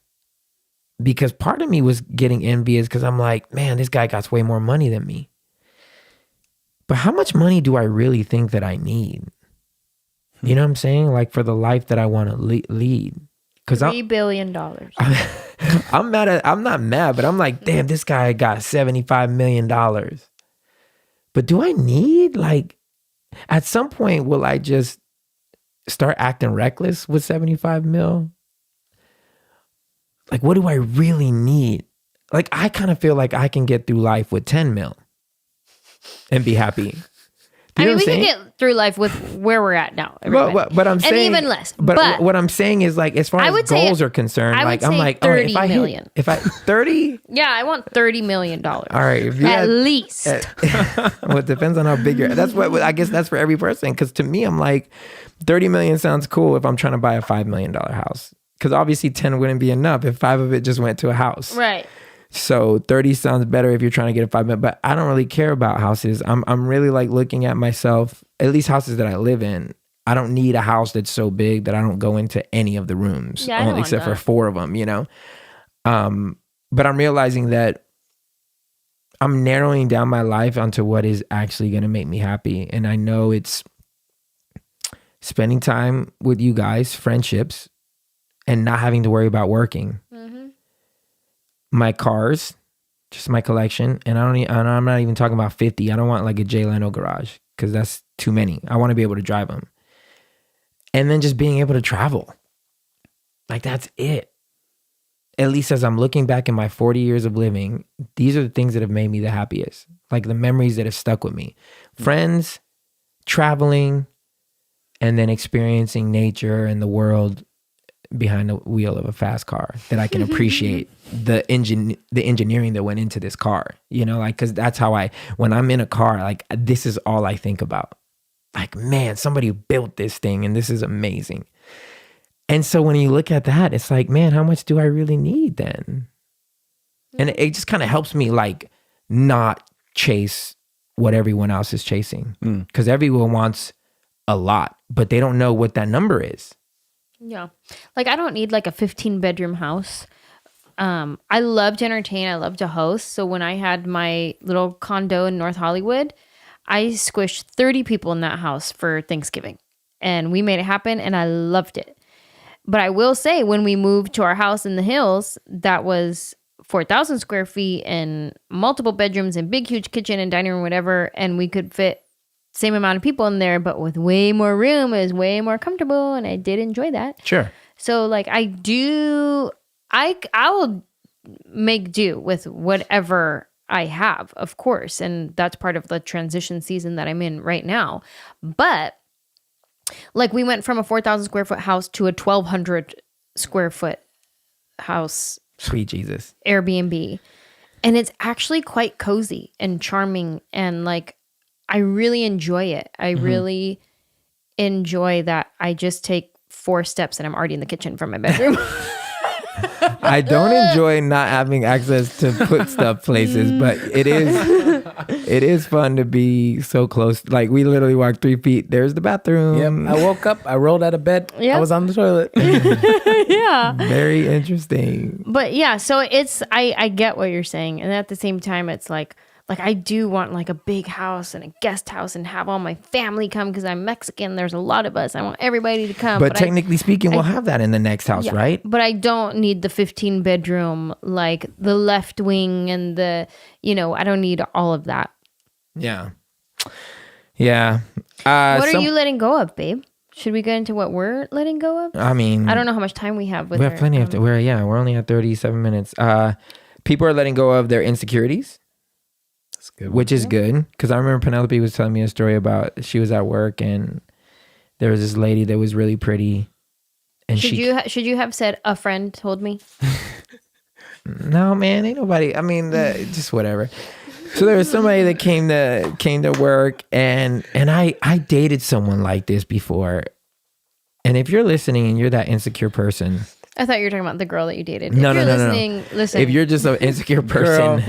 Because part of me was getting envious because I'm like, man, this guy got way more money than me. But how much money do I really think that I need? You know what I'm saying? Like for the life that I want to lead. $3 billion. I'm not mad, but I'm like, damn, this guy got $75 million. But do I need, like, at some point, will I just start acting reckless with 75 mil? Like, what do I really need? Like, I kind of feel like I can get through life with 10 mil and be happy. I mean, we can get through life with where we're at now. But I'm saying, and even less. But what I'm saying is, like, as far as goals are concerned, like, I'm like, all right, if I 30, yeah, I want $30 million. All right, at least. Well, it depends on how big you're. That's what I guess that's for every person. Because to me, I'm like, 30 million sounds cool if I'm trying to buy a $5 million house. Because obviously 10 wouldn't be enough if 5 of it just went to a house. Right. So 30 sounds better if you're trying to get a 5 minute, but I don't really care about houses. I'm really like looking at myself, at least houses that I live in. I don't need a house that's so big that I don't go into any of the rooms, Yeah, I don't want except for that. 4 of them, you know? But I'm realizing that I'm narrowing down my life onto what is actually going to make me happy. And I know it's spending time with you guys, friendships, and not having to worry about working. My cars, just my collection. And I'm not even talking about 50. I don't want like a Jay Leno garage because that's too many. I want to be able to drive them. And then just being able to travel. Like that's it. At least as I'm looking back in my 40 years of living, these are the things that have made me the happiest. Like the memories that have stuck with me. Friends, traveling, and then experiencing nature and the world behind the wheel of a fast car that I can appreciate the engineering that went into this car, you know, like, cause that's how when I'm in a car, like this is all I think about. Like, man, somebody built this thing and this is amazing. And so when you look at that, it's like, man, how much do I really need then? And it just kind of helps me like not chase what everyone else is chasing. Because everyone wants a lot, but they don't know what that number is. Yeah. Like I don't need like a 15-bedroom house. I love to entertain. I love to host. So when I had my little condo in North Hollywood, I squished 30 people in that house for Thanksgiving. And we made it happen and I loved it. But I will say when we moved to our house in the hills, that was 4,000 square feet and multiple bedrooms and big, huge kitchen and dining room, whatever. And we could fit same amount of people in there, but with way more room. It was way more comfortable. And I did enjoy that. Sure. So like I will make do with whatever I have, of course. And that's part of the transition season that I'm in right now. But like we went from a 4,000 square foot house to a 1,200 square foot house. Sweet Jesus. Airbnb. And it's actually quite cozy and charming. And like, I really enjoy it. I really enjoy that I just take 4 steps and I'm already in the kitchen from my bedroom. I don't enjoy not having access to put stuff places, but it is fun to be so close. Like we literally walked 3 feet. There's the bathroom. Yep. I woke up. I rolled out of bed. Yep. I was on the toilet. Yeah. Very interesting. But yeah, so it's, I get what you're saying. And at the same time, it's like I do want like a big house and a guest house and have all my family come because I'm Mexican. There's a lot of us. I want everybody to come. But technically speaking, we'll have that in the next house, right? But I don't need the 15 bedroom, like the left wing and the, I don't need all of that. Yeah. Yeah. What are you letting go of, babe? Should we get into what we're letting go of? I mean, I don't know how much time we have with we have her. plenty of we're only at 37 minutes. People are letting go of their insecurities. That's good. Which is good, because I remember Penelope was telling me a story about she was at work and there was this lady that was really pretty, and should you have said a friend told me? No, man, ain't nobody. I mean, just whatever. So there was somebody that came to work, and I dated someone like this before. And if you're listening and you're that insecure person, I thought you were talking about the girl that you dated. No. Listen. If you're just an insecure person,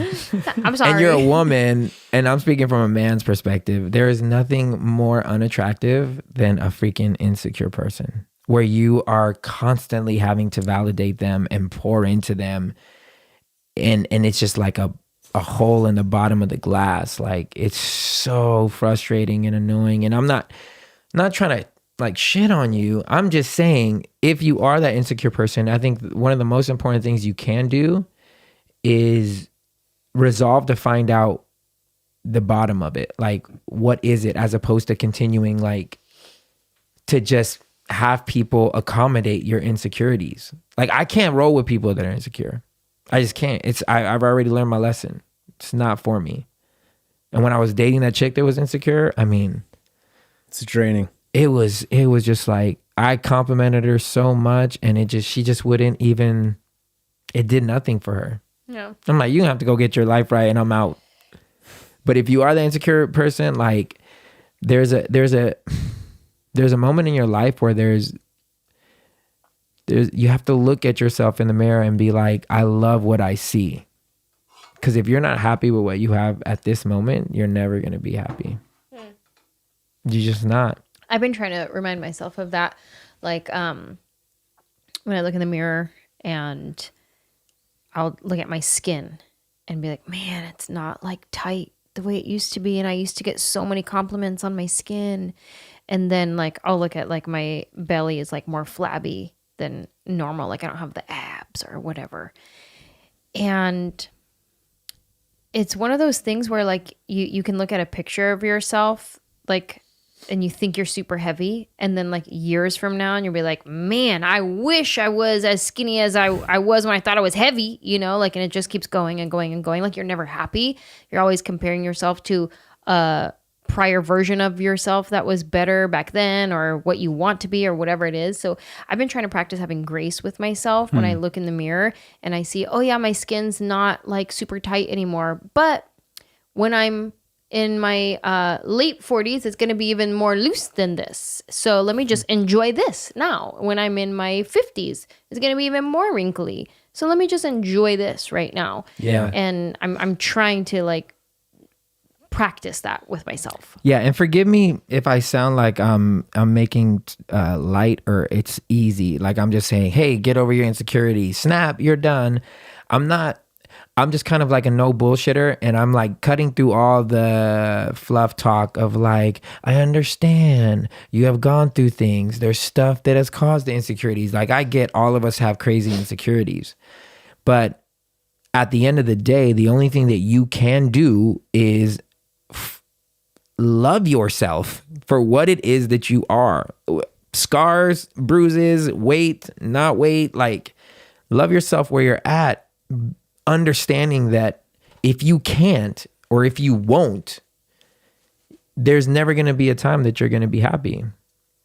I'm sorry. and you're a woman, and I'm speaking from a man's perspective, there is nothing more unattractive than a freaking insecure person, where you are constantly having to validate them and pour into them, and it's just like a hole in the bottom of the glass. Like, it's so frustrating and annoying. And I'm not trying to like shit on you. I'm just saying, if you are that insecure person, I think one of the most important things you can do is resolve to find out the bottom of it. Like, what is it, as opposed to continuing like to just have people accommodate your insecurities. Like, I can't roll with people that are insecure. I just can't. I've already learned my lesson. It's not for me. And when I was dating that chick that was insecure, I mean, it's draining. It was just like, I complimented her so much, and she just wouldn't even, it did nothing for her. No. I'm like, you have to go get your life right, and I'm out. But if you are the insecure person, like, there's a moment in your life where you have to look at yourself in the mirror and be like, I love what I see. Because if you're not happy with what you have at this moment, you're never going to be happy. You're just not. I've been trying to remind myself of that. Like, when I look in the mirror and I'll look at my skin and be like, man, it's not like tight the way it used to be. And I used to get so many compliments on my skin. And then like, I'll look at like my belly is like more flabby than normal. Like I don't have the abs or whatever. And it's one of those things where like you can look at a picture of yourself, like, and you think you're super heavy, and then like years from now and you'll be like, man, I wish I was as skinny as I was when I thought I was heavy, you know, like, and it just keeps going and going and going. Like you're never happy. You're always comparing yourself to a prior version of yourself that was better back then, or what you want to be, or whatever it is. So I've been trying to practice having grace with myself when I look in the mirror and I see, oh yeah, my skin's not like super tight anymore. But when I'm in my late 40s, it's going to be even more loose than this. So let me just enjoy this now. When I'm in my 50s, it's going to be even more wrinkly. So let me just enjoy this right now. Yeah. And I'm trying to like practice that with myself. Yeah, and forgive me if I sound like I'm making light or it's easy. Like I'm just saying, hey, get over your insecurity. Snap, you're done. I'm not. I'm just kind of like a no bullshitter, and I'm like cutting through all the fluff talk of like, I understand you have gone through things. There's stuff that has caused the insecurities. Like I get all of us have crazy insecurities, but at the end of the day, the only thing that you can do is love yourself for what it is that you are. Scars, bruises, weight, not weight, like love yourself where you're at, understanding that if you can't or if you won't, there's never going to be a time that you're going to be happy,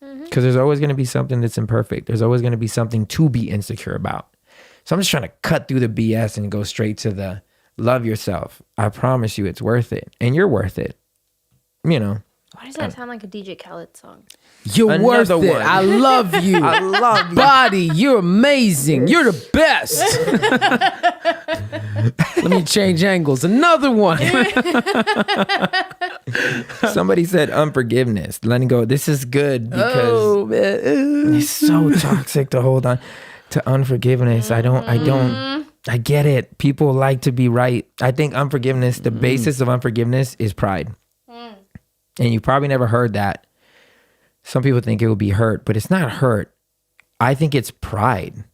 because there's always going to be something that's imperfect. There's always going to be something to be insecure about. So I'm just trying to cut through the BS and go straight to the love yourself. I promise you it's worth it, and you're worth it. You know. Why does that sound like a DJ Khaled song? You're worth Another it. one. I love you. I love you. Body, you're amazing. You're the best. Let me change angles. Another one. Somebody said unforgiveness, letting go. This is good because it's so toxic to hold on to unforgiveness. I get it. People like to be right. I think unforgiveness, the basis of unforgiveness is pride. And you probably never heard that. Some people think it would be hurt, but it's not hurt. I think it's pride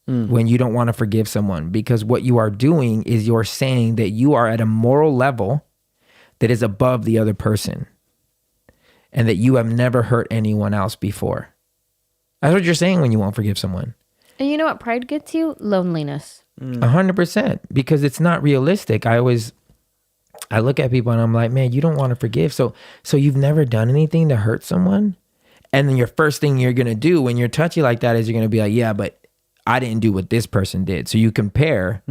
when you don't want to forgive someone, because what you are doing is you're saying that you are at a moral level that is above the other person and that you have never hurt anyone else before. That's what you're saying when you won't forgive someone. And you know what pride gets you? Loneliness. 100%, because it's not realistic. I look at people and I'm like, man, you don't want to forgive. So you've never done anything to hurt someone? And then your first thing you're going to do when you're touchy like that is you're going to be like, yeah, but I didn't do what this person did. So you compare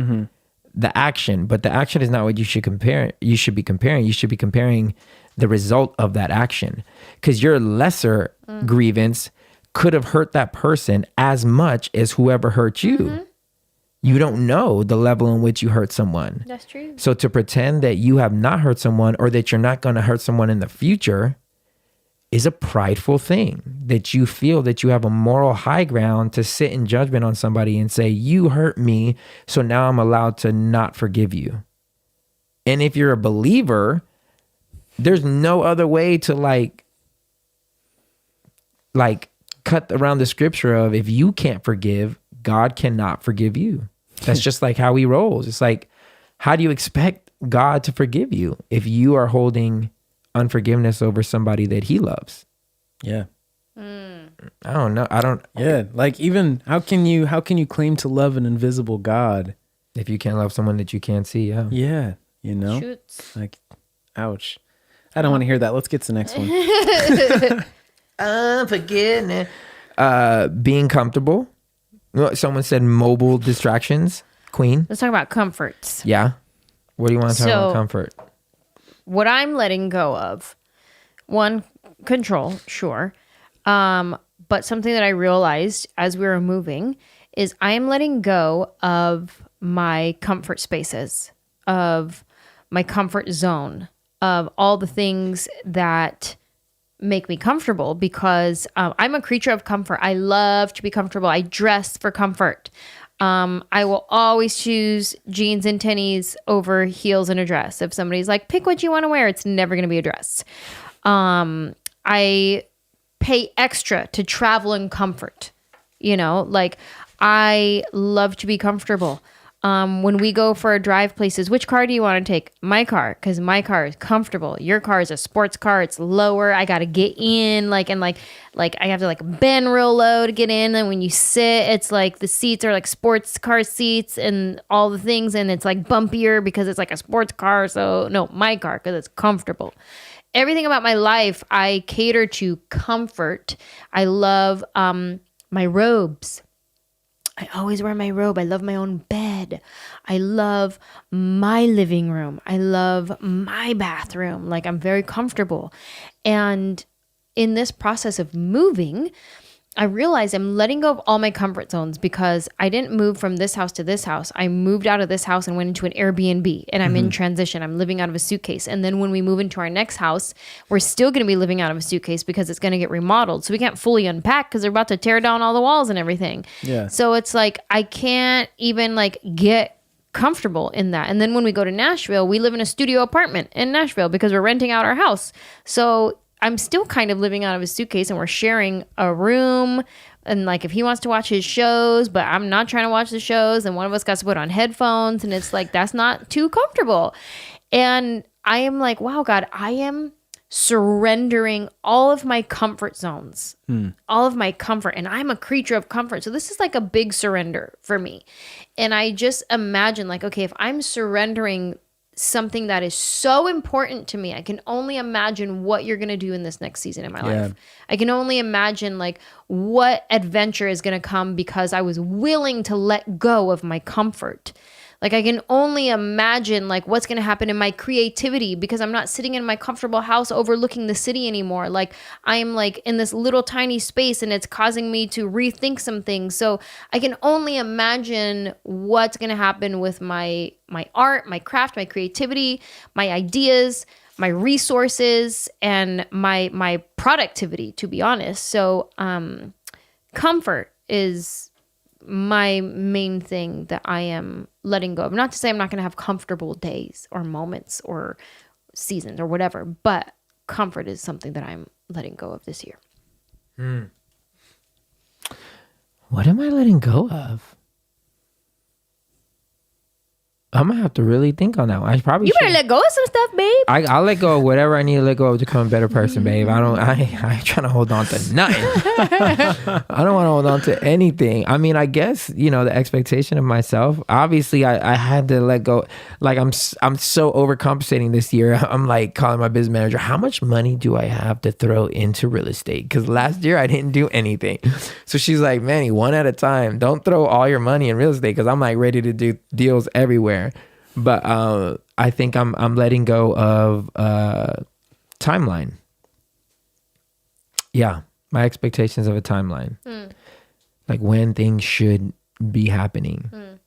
the action, but the action is not what you should compare. You should be comparing. You should be comparing the result of that action, because your lesser grievance could have hurt that person as much as whoever hurt you. You don't know the level in which you hurt someone. That's true. So to pretend that you have not hurt someone or that you're not going to hurt someone in the future is a prideful thing, that you feel that you have a moral high ground to sit in judgment on somebody and say, you hurt me, so now I'm allowed to not forgive you. And if you're a believer, there's no other way to like cut around the scripture of, if you can't forgive, God cannot forgive you. That's just like how he rolls. It's like, how do you expect God to forgive you if you are holding unforgiveness over somebody that he loves? Yeah. I don't know. Yeah. Like, even how can you claim to love an invisible God if you can't love someone that you can't see? Yeah. Yeah. You know, Shoots. like, ouch. I don't want to hear that. Let's get to the next one. Unforgiveness. Being comfortable. Someone said mobile distractions. Queen. Let's talk about comforts. Yeah. What do you want to talk about comfort? What I'm letting go of, one, control, sure. But something that I realized as we were moving is I am letting go of my comfort spaces, of my comfort zone, of all the things that make me comfortable, because I'm a creature of comfort. I love to be comfortable. I dress for comfort. I will always choose jeans and tennies over heels and a dress. If somebody's like, pick what you want to wear, it's never going to be a dress. I pay extra to travel in comfort. You know, like I love to be comfortable. When we go for a drive places, which car do you want to take? My car, because my car is comfortable. Your car is a sports car. It's lower. I got to get in, and I have to bend real low to get in. And when you sit, it's like the seats are like sports car seats and all the things, and it's like bumpier because it's like a sports car. So no, my car, because it's comfortable. Everything about my life, I cater to comfort. I love my robes. I always wear my robe. I love my own bed. I love my living room. I love my bathroom. Like, I'm very comfortable. And in this process of moving, I realized I'm letting go of all my comfort zones, because I didn't move from this house to this house. I moved out of this house and went into an Airbnb, and I'm in transition. I'm living out of a suitcase. And then when we move into our next house, we're still going to be living out of a suitcase because it's going to get remodeled. So we can't fully unpack because they're about to tear down all the walls and everything. Yeah. So it's like, I can't even get comfortable in that. And then when we go to Nashville, we live in a studio apartment in Nashville because we're renting out our house. So I'm still kind of living out of a suitcase, and we're sharing a room. And if he wants to watch his shows, but I'm not trying to watch the shows, and one of us got to put on headphones, and it's like, that's not too comfortable. And I am like, wow, God, I am surrendering all of my comfort zones, all of my comfort. And I'm a creature of comfort. So this is like a big surrender for me. And I just imagine okay, if I'm surrendering something that is so important to me, I can only imagine what you're going to do in this next season in my life. I can only imagine what adventure is going to come because I was willing to let go of my comfort. I can only imagine what's going to happen in my creativity because I'm not sitting in my comfortable house overlooking the city anymore. I'm in this little tiny space, and it's causing me to rethink some things. So I can only imagine what's going to happen with my art, my craft, my creativity, my ideas, my resources, and my productivity, to be honest. So comfort is my main thing that I am letting go of. Not to say I'm not going to have comfortable days or moments or seasons or whatever, but comfort is something that I'm letting go of this year. What am I letting go of? I'm gonna have to really think on that one. I probably You better let go of some stuff, babe. I'll let go of whatever I need to let go of to become a better person, babe. I ain't trying to hold on to nothing. I don't want to hold on to anything. I mean, I guess, the expectation of myself, obviously I had to let go. I'm so overcompensating this year. I'm calling my business manager, how much money do I have to throw into real estate? Because last year I didn't do anything. So she's like, Manny, one at a time. Don't throw all your money in real estate, because I'm ready to do deals everywhere. But I think I'm letting go of timeline. Yeah, my expectations of a timeline, when things should be happening.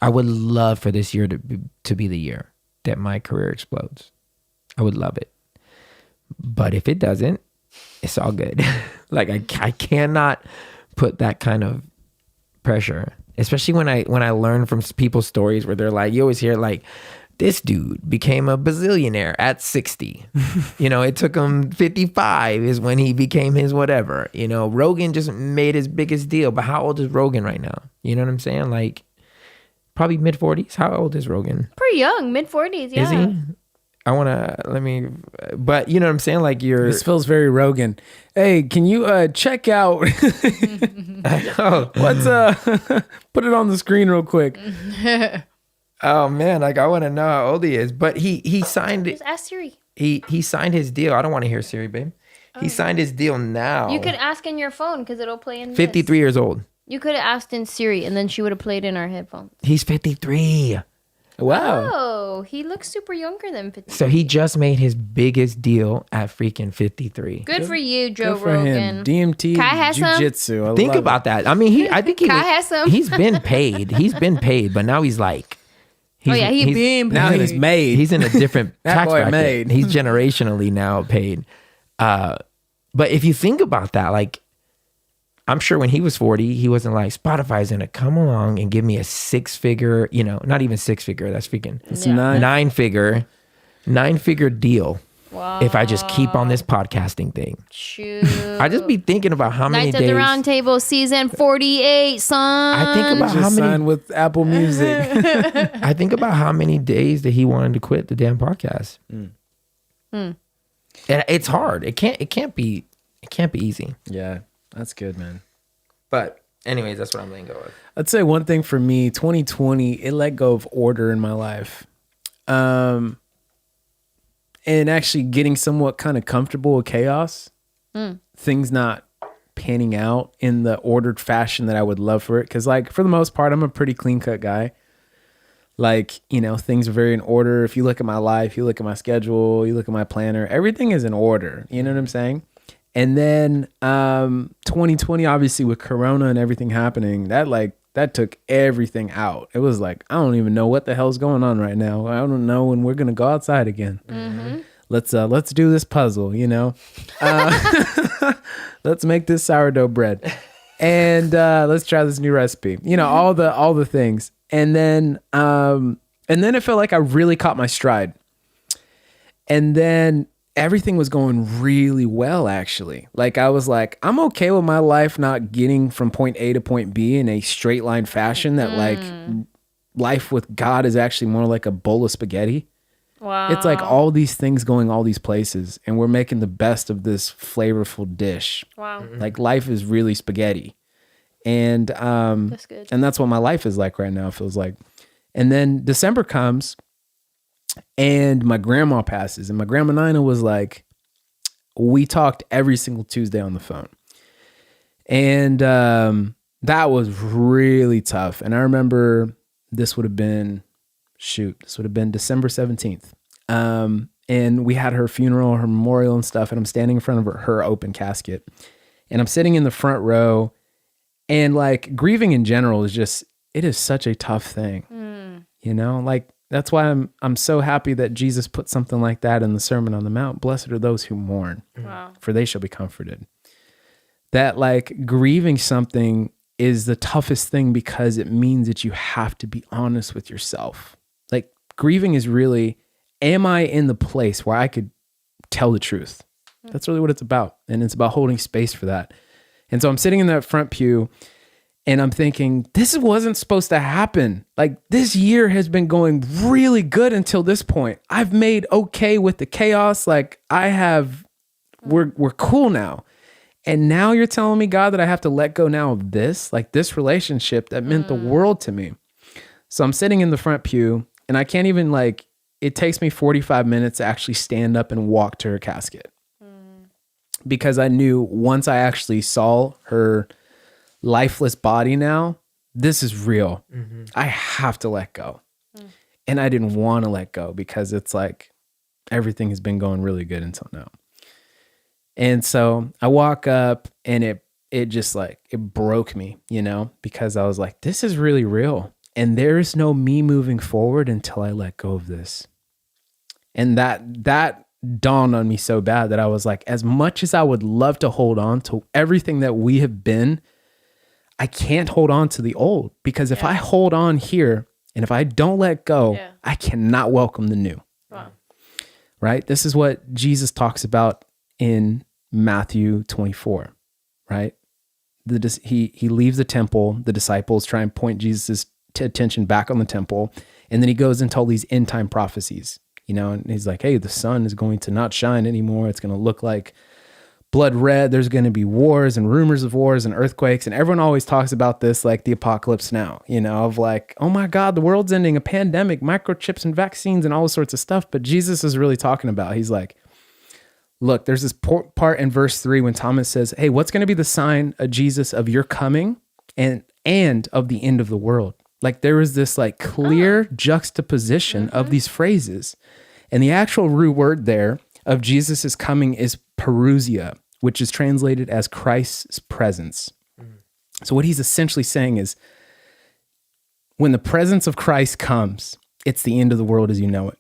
I would love for this year to be the year that my career explodes. I would love it, but if it doesn't, it's all good. I cannot put that kind of pressure. Especially when I learn from people's stories where they're you always hear this dude became a bazillionaire at 60. It took him 55 is when he became his whatever. Rogan just made his biggest deal. But how old is Rogan right now? You know what I'm saying? Probably mid 40s. How old is Rogan? Pretty young, mid 40s. Yeah. Is he? But you know what I'm saying? This feels very Rogan. Hey, can you check out? I know. Put it on the screen real quick. Oh man, I want to know how old he is. But he signed it. Just ask Siri. He signed his deal. I don't want to hear Siri, babe. He signed his deal now. You could ask in your phone because it'll play in 53 years old. You could have asked in Siri, and then she would have played in our headphones. He's 53. Wow. Oh. Whoa, he looks super younger than 53. So he just made his biggest deal at freaking 53. Good for you, Joe Good for him. Rogan. DMT Kai has some? Jiu-Jitsu. Think about that. I mean, I think Kai has some. he's been paid. He's been paid, but now he's like, He's being paid. Now he's made. He's in a different That tax boy bracket. made. He's generationally now paid. But if you think about that, like, I'm sure when he was 40, he wasn't like, Spotify's gonna come along and give me a 6-figure, not even 6-figure. That's freaking It's Yeah. 9-figure deal. Wow. If I just keep on this podcasting thing, Shoot. I just be thinking about how many Knights days. of the Round Table season 48, son. I think about how Just many. signed with Apple Music. I think about how many days that he wanted to quit the damn podcast. And it's hard. It can't be easy. Yeah, that's good, man. But anyways, that's what I'm letting go of. I'd say one thing for me, 2020, it let go of order in my life. And actually getting somewhat kind of comfortable with chaos. Things not panning out in the ordered fashion that I would love for it. Because, like, for the most part, I'm a pretty clean-cut guy. Like, things are very in order. If you look at my life, you look at my schedule, you look at my planner, everything is in order. You know what I'm saying? And then 2020, obviously, with Corona and everything happening, that took everything out. It was like, I don't even know what the hell's going on right now. I don't know when we're gonna go outside again. Let's do this puzzle, let's make this sourdough bread, and let's try this new recipe. All the things, and then it felt like I really caught my stride, and then everything was going really well, actually. Like, I was like, I'm okay with my life not getting from point A to point B in a straight line fashion, that like life with God is actually more like a bowl of spaghetti. Wow. It's like all these things going all these places, and we're making the best of this flavorful dish. Wow. Like, life is really spaghetti. And That's good. and that's what my life is like right now, it feels like. And then December comes, and my grandma passes, and my grandma Nina was like, we talked every single Tuesday on the phone. And that was really tough. And I remember this would have been December 17th. And we had her funeral, her memorial and stuff. And I'm standing in front of her open casket, and I'm sitting in the front row, and like, grieving in general is it is such a tough thing, like, that's why I'm so happy that Jesus put something like that in the Sermon on the Mount. Blessed are those who mourn, for they shall be comforted. That, like, grieving something is the toughest thing, because it means that you have to be honest with yourself. Like, grieving is really, am I in the place where I could tell the truth? That's really what it's about. And it's about holding space for that. And so I'm sitting in that front pew, and I'm thinking, this wasn't supposed to happen. Like, this year has been going really good until this point. I've made okay with the chaos. Like, we're cool now. And now you're telling me, God, that I have to let go now of this, like, this relationship that meant the world to me. So I'm sitting in the front pew, and I can't even, like, it takes me 45 minutes to actually stand up and walk to her casket. Because I knew once I actually saw her lifeless body now, this is real. I have to let go. And I didn't want to let go, because it's like everything has been going really good until now. And so I walk up, and it just, like, it broke me, because I was like, this is really real. And there's no me moving forward until I let go of this. And that dawned on me so bad that I was like, as much as I would love to hold on to everything that we have been, I can't hold on to the old, because if I hold on here and if I don't let go, I cannot welcome the new. Wow. Right? This is what Jesus talks about in Matthew 24, right? He leaves the temple. The disciples try and point Jesus' attention back on the temple. And then he goes into all these end time prophecies, and he's like, hey, the sun is going to not shine anymore. It's going to look like blood red. There's going to be wars and rumors of wars and earthquakes. And everyone always talks about this, like the apocalypse now, of like, oh my God, the world's ending, a pandemic, microchips and vaccines and all sorts of stuff. But Jesus is really talking about, he's like, look, there's this part in verse 3 when Thomas says, hey, what's going to be the sign of Jesus of your coming and of the end of the world? Like there was this like clear juxtaposition of these phrases. And the actual root word there of Jesus' coming is parousia, which is translated as Christ's presence. So what he's essentially saying is when the presence of Christ comes, it's the end of the world as you know it.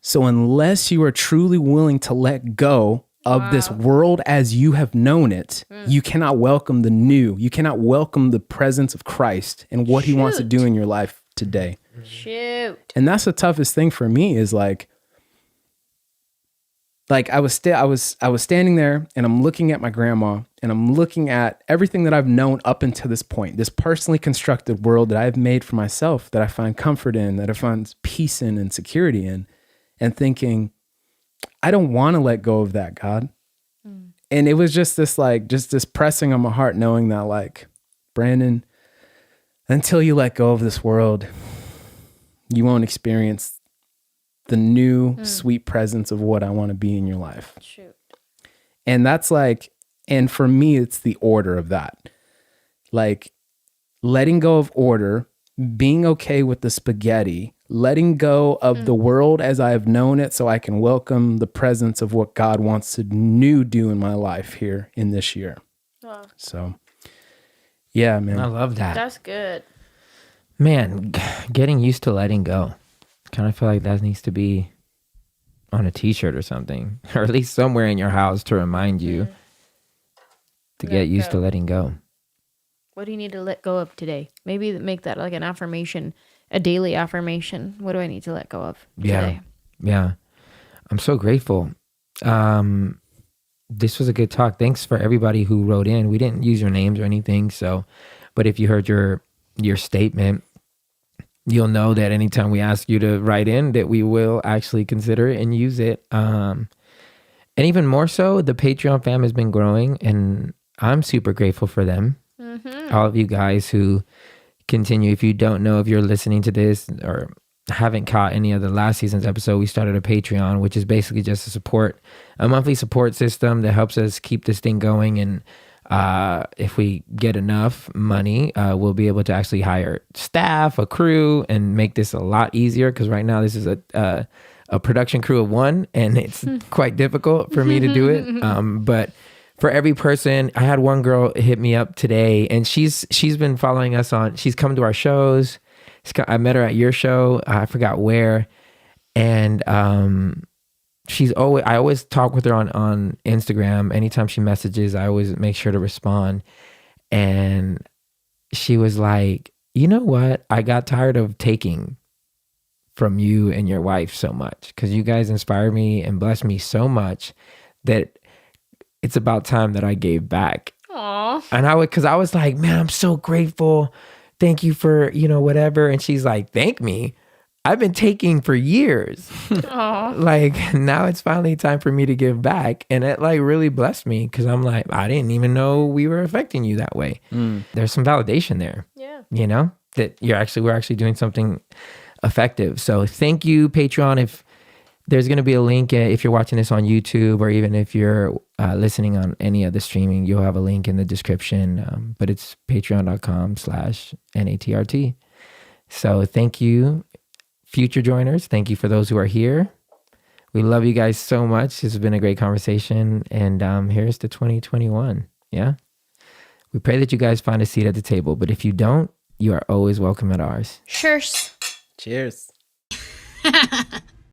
So unless you are truly willing to let go of this world as you have known it, you cannot welcome the new. You cannot welcome the presence of Christ and what he wants to do in your life today. Shoot. And that's the toughest thing for me is like I was standing there and I'm looking at my grandma and I'm looking at everything that I've known up until this point, this personally constructed world that I've made for myself, that I find comfort in, that I find peace in and security in, and thinking, I don't want to let go of that, God. And it was just this pressing on my heart, knowing that like, Brandon, until you let go of this world, you won't experience the new sweet presence of what I want to be in your life. Shoot. And that's like, and for me, it's the order of that. Like letting go of order, being okay with the spaghetti, letting go of the world as I have known it so I can welcome the presence of what God wants to do in my life here in this year. Wow. So, yeah, man. I love that. That's good. Man, getting used to letting go. Kind of feel like that needs to be on a t-shirt or something, or at least somewhere in your house to remind you to get used to letting go. What do you need to let go of today? Maybe make that like an affirmation, a daily affirmation. What do I need to let go of today? Yeah. I'm so grateful. This was a good talk. Thanks for everybody who wrote in. We didn't use your names or anything. So, but if you heard your statement, you'll know that anytime we ask you to write in, that we will actually consider it and use it. And even more so, the Patreon fam has been growing, and I'm super grateful for them. All of you guys who continue. If you don't know, if you're listening to this or haven't caught any of the last season's episode, we started a Patreon, which is basically just a monthly support system that helps us keep this thing going. And if we get enough money, we'll be able to actually hire staff, a crew, and make this a lot easier. Because right now this is a production crew of one, and it's quite difficult for me to do it. But for every person, I had one girl hit me up today, and she's been following us on. She's come to our shows. I met her at your show. I forgot where, and I always talk with her on Instagram. Anytime she messages, I always make sure to respond. And she was like, you know what? I got tired of taking from you and your wife so much, because you guys inspired me and blessed me so much that it's about time that I gave back. Aww. And because I was like, man, I'm so grateful. Thank you for, whatever. And she's like, thank me. I've been taking for years. Like, now it's finally time for me to give back. And it like really blessed me, because I'm like, I didn't even know we were affecting you that way. There's some validation there. Yeah. That we're actually doing something effective. So thank you, Patreon. If there's going to be a link, if you're watching this on YouTube, or even if you're listening on any of the streaming, you'll have a link in the description. But it's patreon.com/NATRT. So thank you, future joiners. Thank you for those who are here. We love you guys so much. This has been a great conversation. And here's to 2021. Yeah. We pray that you guys find a seat at the table. But if you don't, you are always welcome at ours. Cheers. Cheers.